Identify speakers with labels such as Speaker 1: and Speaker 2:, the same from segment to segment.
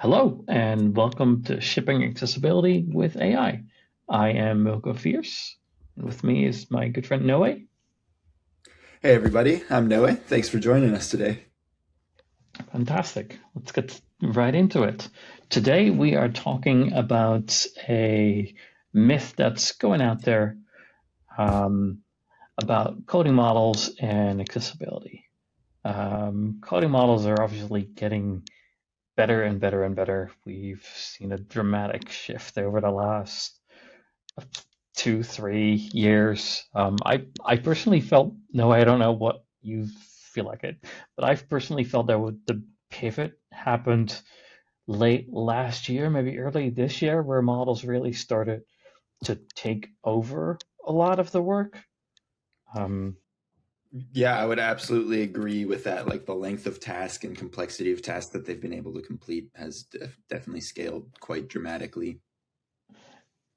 Speaker 1: Hello, and welcome to Shipping Accessibility with AI. I am Wilco Fierce, and with me is my good friend Noe.
Speaker 2: Hey everybody, I'm Noe. Thanks for joining us today.
Speaker 1: Fantastic. Let's get right into it. Today we are talking about a myth that's going out there um, about coding models and accessibility. Coding models are obviously getting better and better and better. We've seen a dramatic shift over the last 2, 3 years. I personally felt no, I don't know what you feel like it, but I've personally felt that the pivot happened late last year, maybe early this year, where models really started to take over a lot of the work. Um,
Speaker 2: Yeah, I would absolutely agree with that. Like the length of task and complexity of tasks that they've been able to complete has definitely scaled quite dramatically.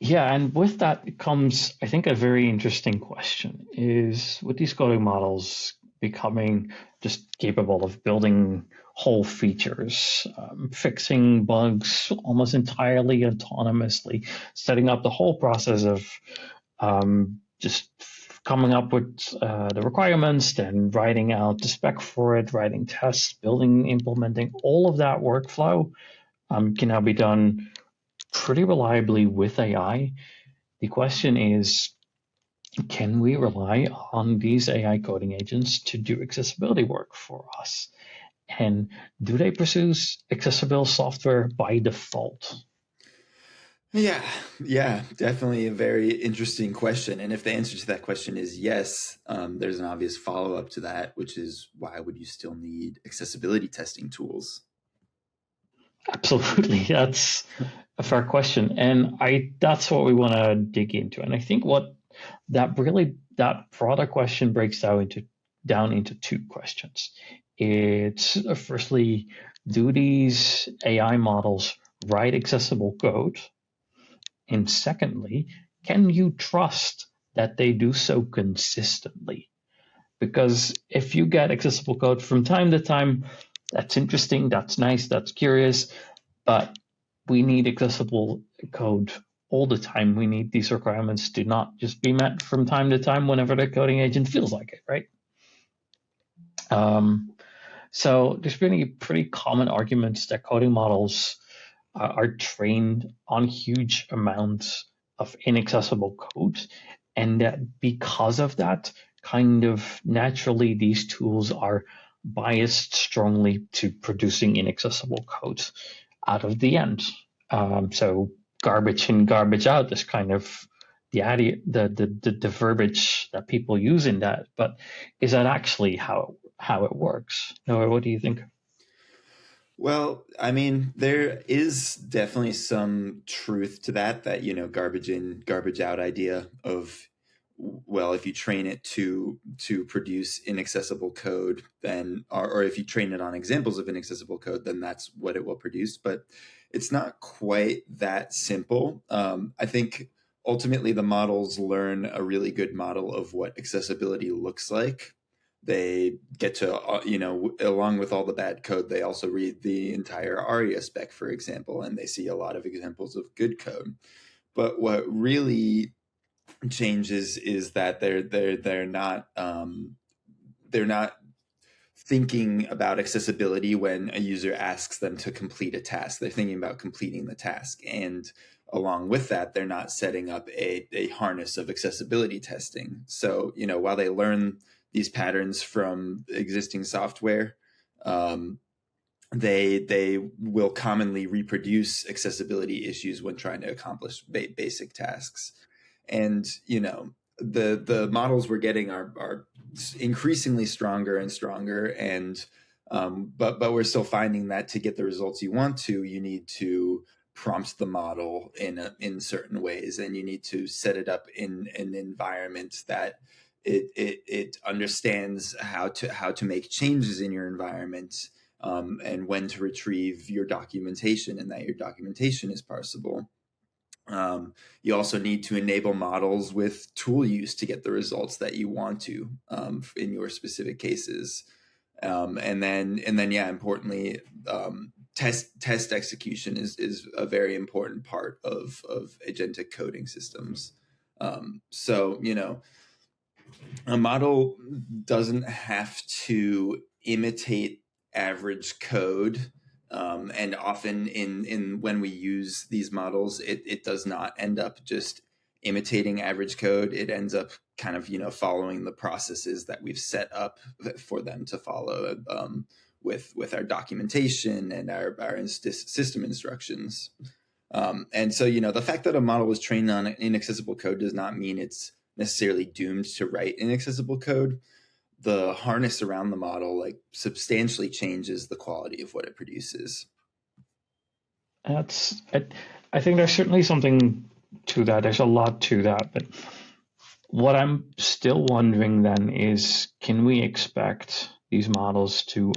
Speaker 1: yeah, and with that comes, I think, a very interesting question: is with these coding models becoming just capable of building whole features, fixing bugs almost entirely autonomously, setting up the whole process of just coming up with the requirements, then writing out the spec for it, writing tests, building, implementing all of that workflow can now be done pretty reliably with AI. The question is, can we rely on these AI coding agents to do accessibility work for us? And do they produce accessible software by default?
Speaker 2: Yeah, yeah, definitely a very interesting question. And if the answer to that question is yes, there's an obvious follow up to that, which is why would you still need accessibility testing tools?
Speaker 1: Absolutely, that's a fair question, and I that's what we want to dig into. And I think what that broader question breaks down into two questions. It's firstly, do these AI models write accessible code? And secondly, can you trust that they do so consistently? Because if you get accessible code from time to time, that's interesting, that's nice, that's curious, but we need accessible code all the time. We need these requirements to not just be met from time to time whenever the coding agent feels like it, right? Um, so there's been a pretty common arguments that coding models are trained on huge amounts of inaccessible code, and that because of that, kind of naturally, these tools are biased strongly to producing inaccessible code out of the end. So garbage in, garbage out is kind of the verbiage that people use in that. But is that actually how it works? Noah, what do you think?
Speaker 2: Well, I mean, there is definitely some truth to that, garbage in, garbage out idea of, well, if you train it to produce inaccessible code, then, or if you train it on examples of inaccessible code, then that's what it will produce. But it's not quite that simple. I think ultimately the models learn a really good model of what accessibility looks like. They get to, along with all the bad code, they also read the entire ARIA spec, for example, and they see a lot of examples of good code. But what really changes is that they're not thinking about accessibility when a user asks them to complete a task. They're thinking about completing the task, and along with that, they're not setting up a harness of accessibility testing. So, while they learn these patterns from existing software, um, they will commonly reproduce accessibility issues when trying to accomplish basic tasks. And the models we're getting are increasingly stronger and stronger, and but we're still finding that to get the results you want to, you need to prompt the model in certain ways, and you need to set it up in an environment that it understands how to make changes in your environment, and when to retrieve your documentation, and that your documentation is parsable. You also need to enable models with tool use to get the results that you want to, in your specific cases. And then, yeah, importantly, test execution is a very important part of agentic coding systems. So, a model doesn't have to imitate average code. And often in when we use these models, it does not end up just imitating average code. It ends up kind of, following the processes that we've set up for them to follow, with our documentation and our system instructions. And so, the fact that a model was trained on inaccessible code does not mean it's necessarily doomed to write inaccessible code. The harness around the model substantially changes the quality of what it produces.
Speaker 1: I think there's certainly something to that. There's a lot to that, but what I'm still wondering then is, can we expect these models to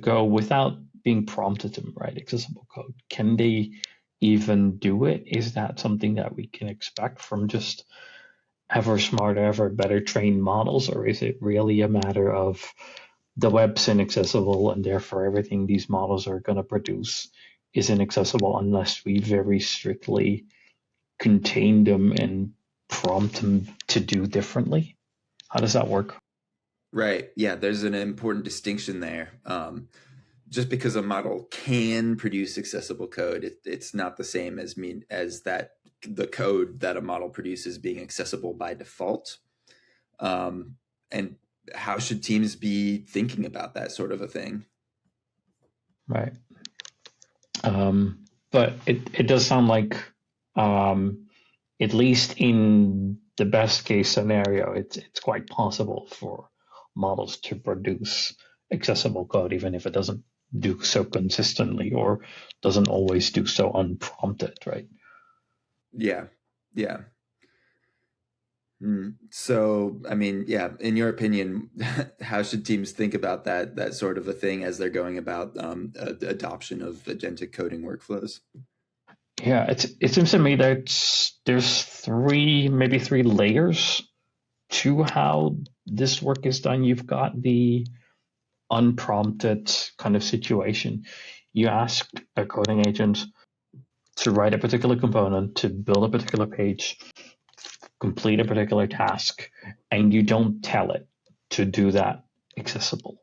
Speaker 1: go without being prompted to write accessible code? Can they even do it? Is that something that we can expect from just ever smarter, ever better trained models, or is it really a matter of the web's inaccessible and therefore everything these models are going to produce is inaccessible unless we very strictly contain them and prompt them to do differently? How does that work?
Speaker 2: Right. Yeah, there's an important distinction there. Just because a model can produce accessible code, it's not the same as that the code that a model produces being accessible by default. And how should teams be thinking about that sort of a thing?
Speaker 1: Right. But it does sound like, at least in the best case scenario, it's quite possible for models to produce accessible code, even if it doesn't do so consistently or doesn't always do so unprompted, right?
Speaker 2: Yeah. So, I mean, yeah, in your opinion, how should teams think about that sort of a thing as they're going about adoption of agentic coding workflows?
Speaker 1: Yeah, it seems to me that there's maybe three layers to how this work is done. You've got the unprompted kind of situation. You ask a coding agent to write a particular component, to build a particular page, complete a particular task, and you don't tell it to do that accessible.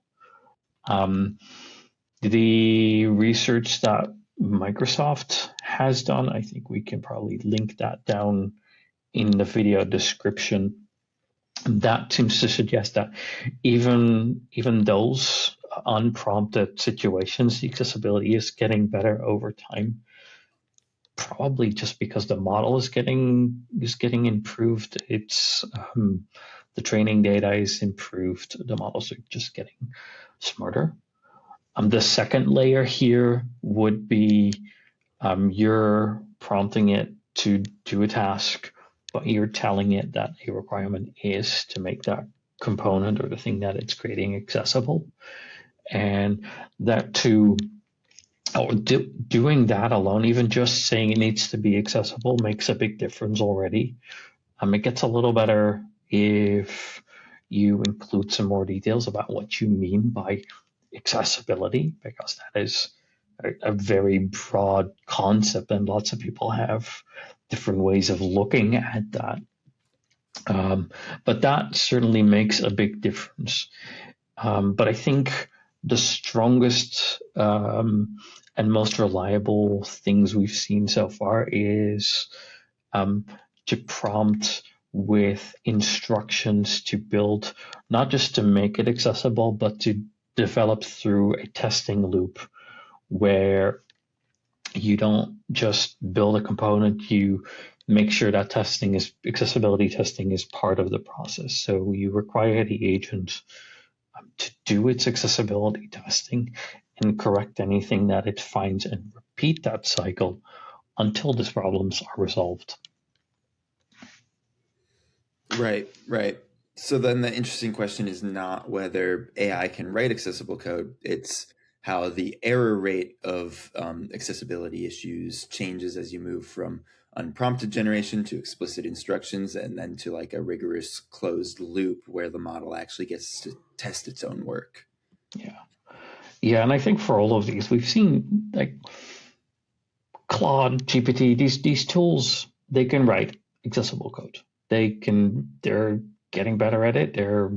Speaker 1: The research that Microsoft has done, I think we can probably link that down in the video description. That seems to suggest that even those unprompted situations, the accessibility is getting better over time. Probably just because the model is getting improved. It's the training data is improved. The models are just getting smarter. The second layer here would be you're prompting it to do a task, but you're telling it that a requirement is to make that component or the thing that it's creating accessible. And that doing that alone, even just saying it needs to be accessible, makes a big difference already. It gets a little better if you include some more details about what you mean by accessibility, because that is a very broad concept and lots of people have different ways of looking at that. But that certainly makes a big difference. But I think the strongest and most reliable things we've seen so far is to prompt with instructions to build, not just to make it accessible, but to develop through a testing loop where you don't just build a component, you make sure that accessibility testing is part of the process. So you require the agent to do its accessibility testing and correct anything that it finds and repeat that cycle until these problems are resolved.
Speaker 2: Right. So then the interesting question is not whether AI can write accessible code, it's how the error rate of accessibility issues changes as you move from unprompted generation to explicit instructions and then to a rigorous closed loop where the model actually gets to test its own work.
Speaker 1: Yeah. Yeah, and I think for all of these, we've seen like Claude, GPT, these tools, they can write accessible code. They're getting better at it. They're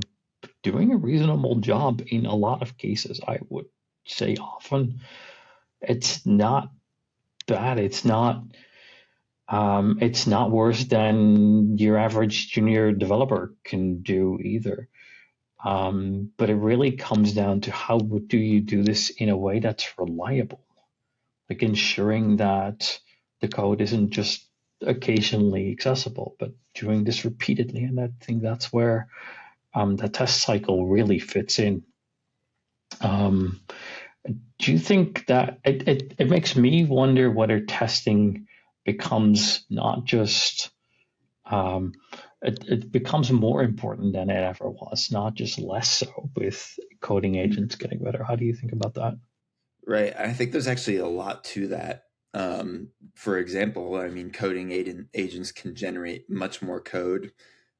Speaker 1: doing a reasonable job in a lot of cases. I would say often it's not bad. It's not worse than your average junior developer can do either. But it really comes down to how do you do this in a way that's reliable, like ensuring that the code isn't just occasionally accessible, but doing this repeatedly. And I think that's where the test cycle really fits in. Um, do you think that it makes me wonder whether testing becomes not just um, it becomes more important than it ever was, not just less so with coding agents getting better. How do you think about that?
Speaker 2: Right. I think there's actually a lot to that. For example, I mean, agents can generate much more code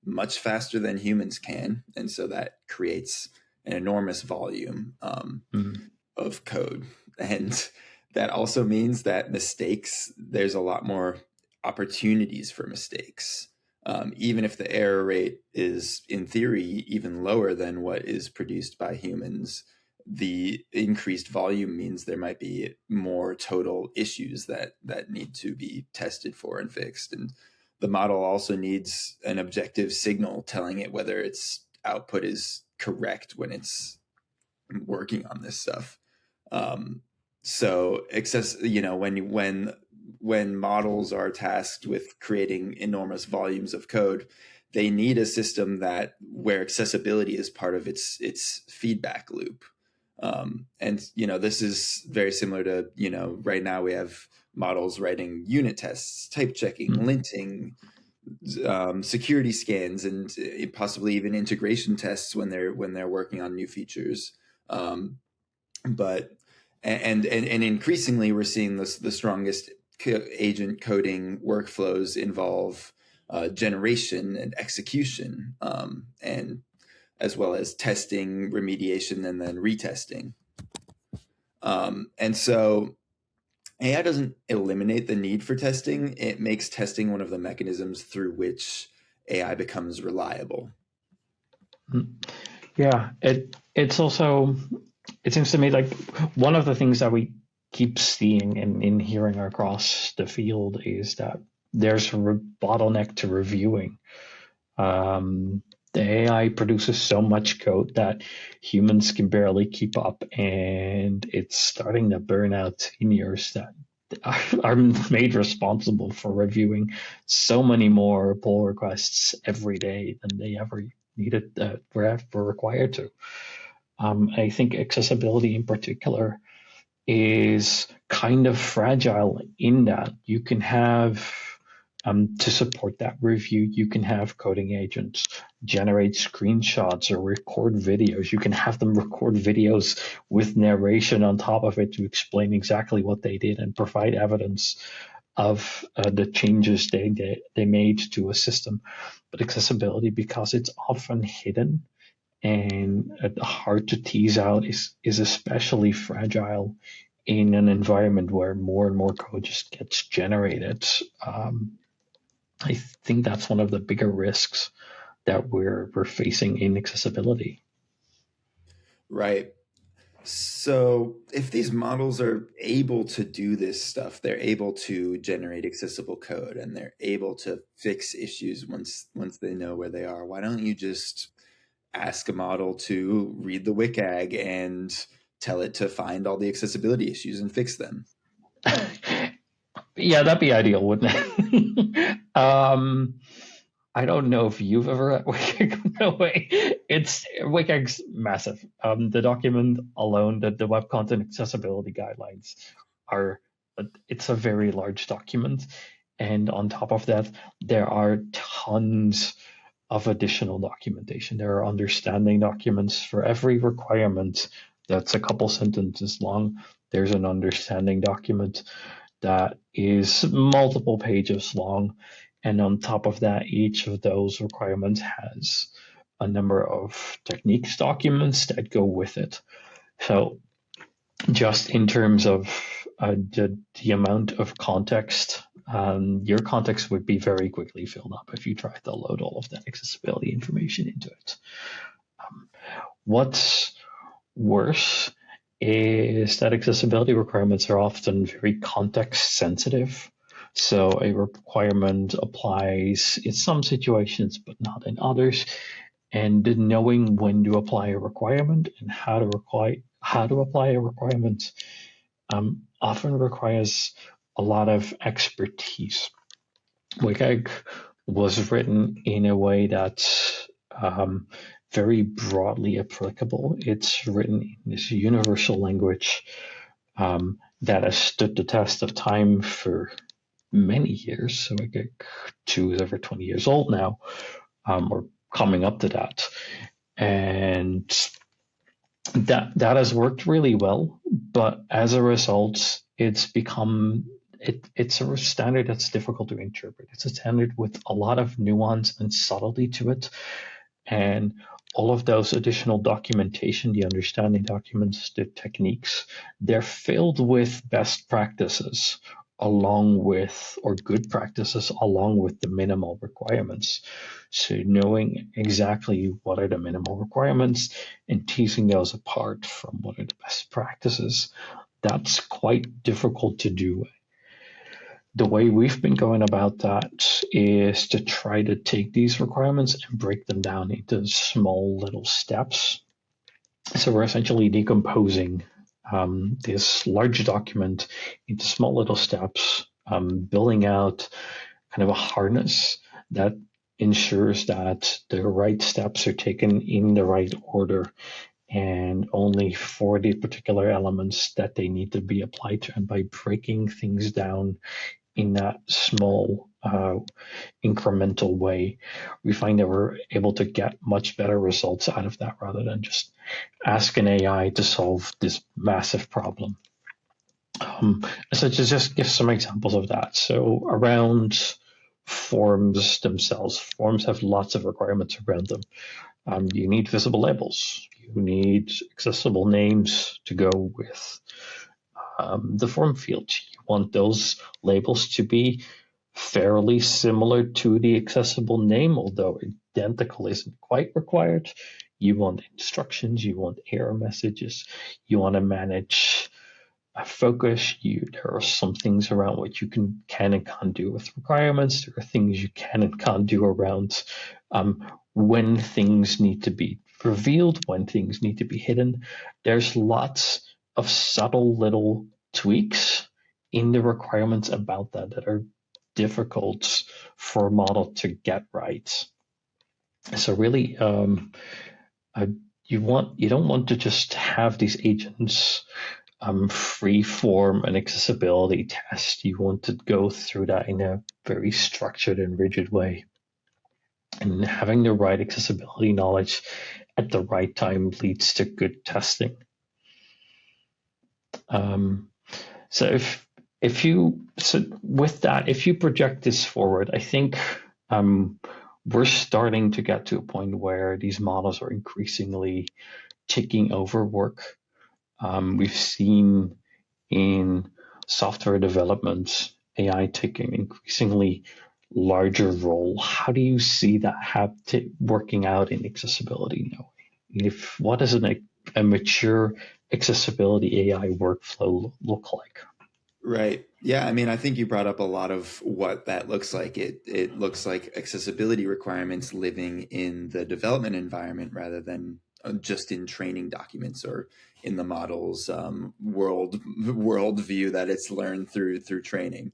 Speaker 2: much faster than humans can. And so that creates an enormous volume
Speaker 1: Mm.
Speaker 2: of code. And that also means that there's a lot more opportunities for mistakes. Even if the error rate is, in theory, even lower than what is produced by humans, the increased volume means there might be more total issues that need to be tested for and fixed. And the model also needs an objective signal telling it whether its output is correct when it's working on this stuff. So when models are tasked with creating enormous volumes of code, they need a system where accessibility is part of its feedback loop. And this is very similar to right now we have models writing unit tests, type checking,
Speaker 1: Mm.
Speaker 2: linting, security scans, and possibly even integration tests when they're working on new features. Um, but and increasingly we're seeing the strongest agent coding workflows involve generation and execution, and as well as testing, remediation, and then retesting. And so AI doesn't eliminate the need for testing. It makes testing one of the mechanisms through which AI becomes reliable.
Speaker 1: Yeah, it's also it seems to me like one of the things that we keep seeing and in hearing across the field is that there's a bottleneck to reviewing. The AI produces so much code that humans can barely keep up, and it's starting to burn out seniors that are made responsible for reviewing so many more pull requests every day than they ever needed were required to. I think accessibility in particular is kind of fragile in that you can have to support that review, you can have coding agents generate screenshots or record videos. You can have them record videos with narration on top of it to explain exactly what they did and provide evidence of the changes they made to a system. But accessibility, because it's often hidden and hard to tease out, is especially fragile in an environment where more and more code just gets generated. I think that's one of the bigger risks that we're facing in accessibility.
Speaker 2: Right. So if these models are able to do this stuff, they're able to generate accessible code and they're able to fix issues once they know where they are. Why don't you just ask a model to read the WCAG and tell it to find all the accessibility issues and fix them?
Speaker 1: Yeah, that'd be ideal, wouldn't it? I don't know if you've ever read WCAG. No way. WCAG's massive. The document alone, the Web Content Accessibility Guidelines, are it's a very large document, and on top of that, there are tons of additional documentation. There are understanding documents for every requirement that's a couple sentences long. There's an understanding document that is multiple pages long. And on top of that, each of those requirements has a number of techniques documents that go with it. So just in terms of the amount of context, your context would be very quickly filled up if you tried to load all of that accessibility information into it. What's worse is that accessibility requirements are often very context sensitive. So a requirement applies in some situations, but not in others. And knowing when to apply a requirement and how to apply a requirement often requires a lot of expertise. WCAG was written in a way that's very broadly applicable. It's written in this universal language that has stood the test of time for many years. So WCAG 2 is over 20 years old now, or coming up to that. And that has worked really well, but as a result, it's become it's a standard that's difficult to interpret. It's a standard with a lot of nuance and subtlety to it, and all of those additional documentation, the understanding documents, the techniques, they're filled with best practices along with, or good practices along with the minimal requirements. So knowing exactly what are the minimal requirements and teasing those apart from what are the best practices, that's quite difficult to do. The way we've been going about that is to try to take these requirements and break them down into small little steps. So we're essentially decomposing this large document into small little steps, building out kind of a harness that ensures that the right steps are taken in the right order and only for the particular elements that they need to be applied to. And by breaking things down in that small incremental way, we find that we're able to get much better results out of that rather than just ask an AI to solve this massive problem. So to just give some examples of that. So around forms themselves, forms have lots of requirements around them. You need visible labels. You need accessible names to go with the form field. You want those labels to be fairly similar to the accessible name, although identical isn't quite required. You want instructions, you want error messages, you want to manage a focus. There are some things around what you can and can't do with requirements. There are things you can and can't do around when things need to be revealed, when things need to be hidden. There's lots of subtle little tweaks in the requirements about that are difficult for a model to get right. So really, you don't want to just have these agents free form an accessibility test. You want to go through that in a very structured and rigid way. And having the right accessibility knowledge at the right time leads to good testing. So with that, if you project this forward, I think we're starting to get to a point where these models are increasingly taking over work. We've seen in software development AI taking an increasingly larger role. How do you see that working out in accessibility now? What does a mature accessibility AI workflow look like?
Speaker 2: Right. Yeah. I mean, I think you brought up a lot of what that looks like. It looks like accessibility requirements living in the development environment rather than just in training documents or in the model's world view that it's learned through training.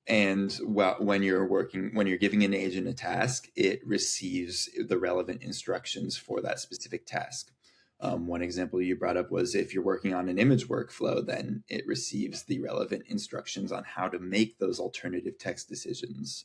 Speaker 2: And when you're giving an agent a task, it receives the relevant instructions for that specific task. One example you brought up was if you're working on an image workflow, then it receives the relevant instructions on how to make those alternative text decisions.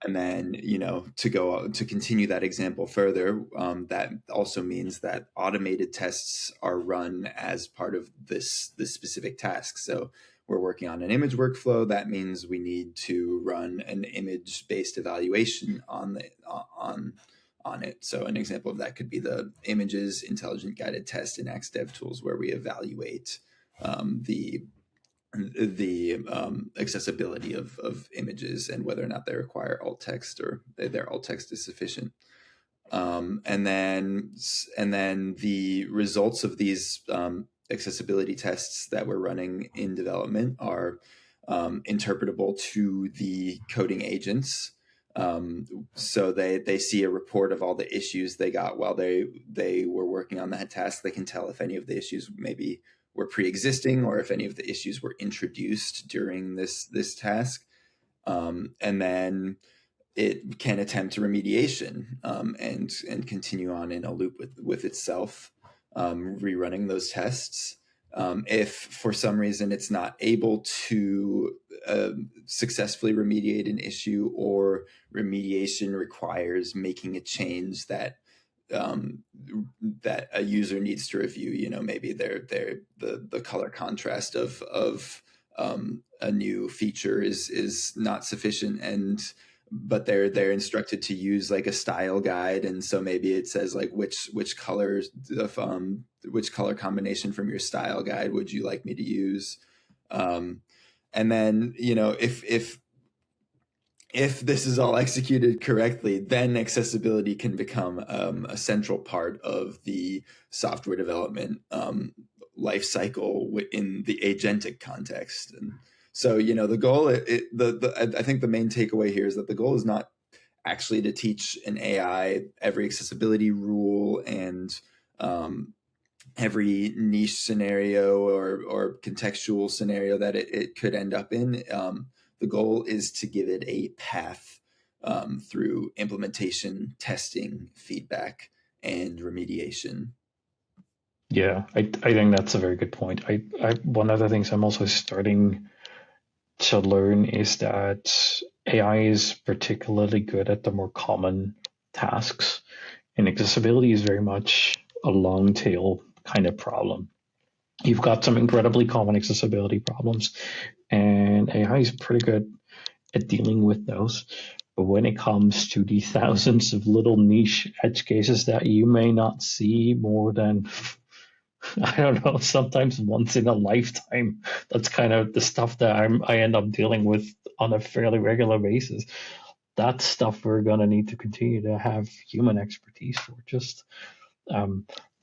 Speaker 2: And then, to continue that example further, that also means that automated tests are run as part of this specific task. So we're working on an image workflow. That means we need to run an image-based evaluation on on it. So an example of that could be the images intelligent guided test in Axe DevTools, where we evaluate the accessibility of images and whether or not they require alt text or their alt text is sufficient. And then the results of these accessibility tests that we're running in development are interpretable to the coding agents. So they see a report of all the issues they got while they were working on that task. They can tell if any of the issues maybe were pre-existing or if any of the issues were introduced during this task. And then it can attempt remediation and continue on in a loop with itself, rerunning those tests. If for some reason it's not able to successfully remediate an issue, or remediation requires making a change that that a user needs to review, maybe the color contrast of a new feature is not sufficient, but they're instructed to use like a style guide, and so maybe it says like which colors which color combination from your style guide would you like me to use, and then if this is all executed correctly, then accessibility can become a central part of the software development life cycle in the agentic context. And so, the goal, I think the main takeaway here is that the goal is not actually to teach an AI every accessibility rule and every niche scenario or contextual scenario that it could end up in. The goal is to give it a path through implementation, testing, feedback, and remediation.
Speaker 1: Yeah, I think that's a very good point. One of the things I'm also starting to learn is that AI is particularly good at the more common tasks, and accessibility is very much a long tail kind of problem. You've got some incredibly common accessibility problems, and AI is pretty good at dealing with those. But when it comes to the thousands of little niche edge cases that you may not see more than, I don't know, sometimes once in a lifetime, that's kind of the stuff that I end up dealing with on a fairly regular basis. That's stuff we're going to need to continue to have human expertise for. Just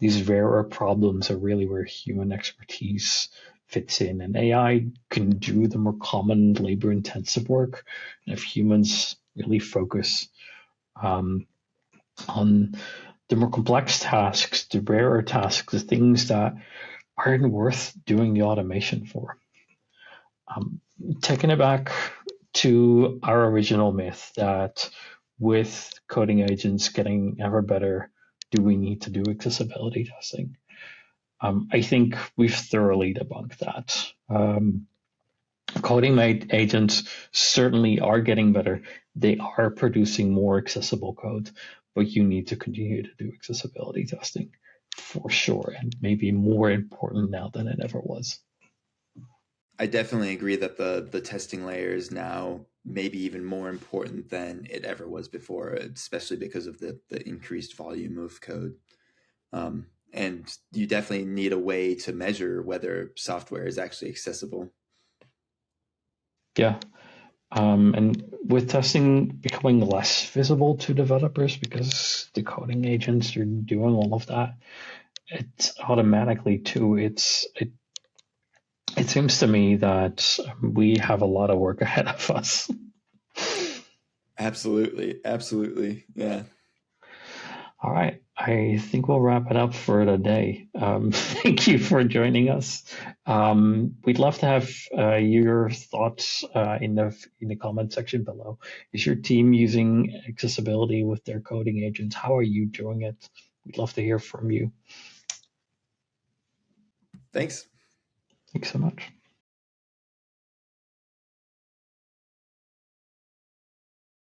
Speaker 1: these rarer problems are really where human expertise fits in, and AI can do the more common labor-intensive work. And if humans really focus on the more complex tasks, the rarer tasks, the things that aren't worth doing the automation for. Taking it back to our original myth that with coding agents getting ever better, do we need to do accessibility testing? I think we've thoroughly debunked that. Coding agents certainly are getting better. They are producing more accessible code, but you need to continue to do accessibility testing for sure, and maybe more important now than it ever was.
Speaker 2: I definitely agree that the testing layer is now maybe even more important than it ever was before, especially because of the increased volume of code. And you definitely need a way to measure whether software is actually accessible.
Speaker 1: Yeah. And with testing becoming less visible to developers because the coding agents are doing all of that, it's automatically too, it seems to me that we have a lot of work ahead of us.
Speaker 2: Absolutely. Yeah.
Speaker 1: All right. I think we'll wrap it up for today. Thank you for joining us. We'd love to have your thoughts in the comment section below. Is your team using accessibility with their coding agents? How are you doing it? We'd love to hear from you.
Speaker 2: Thanks.
Speaker 1: Thanks so much.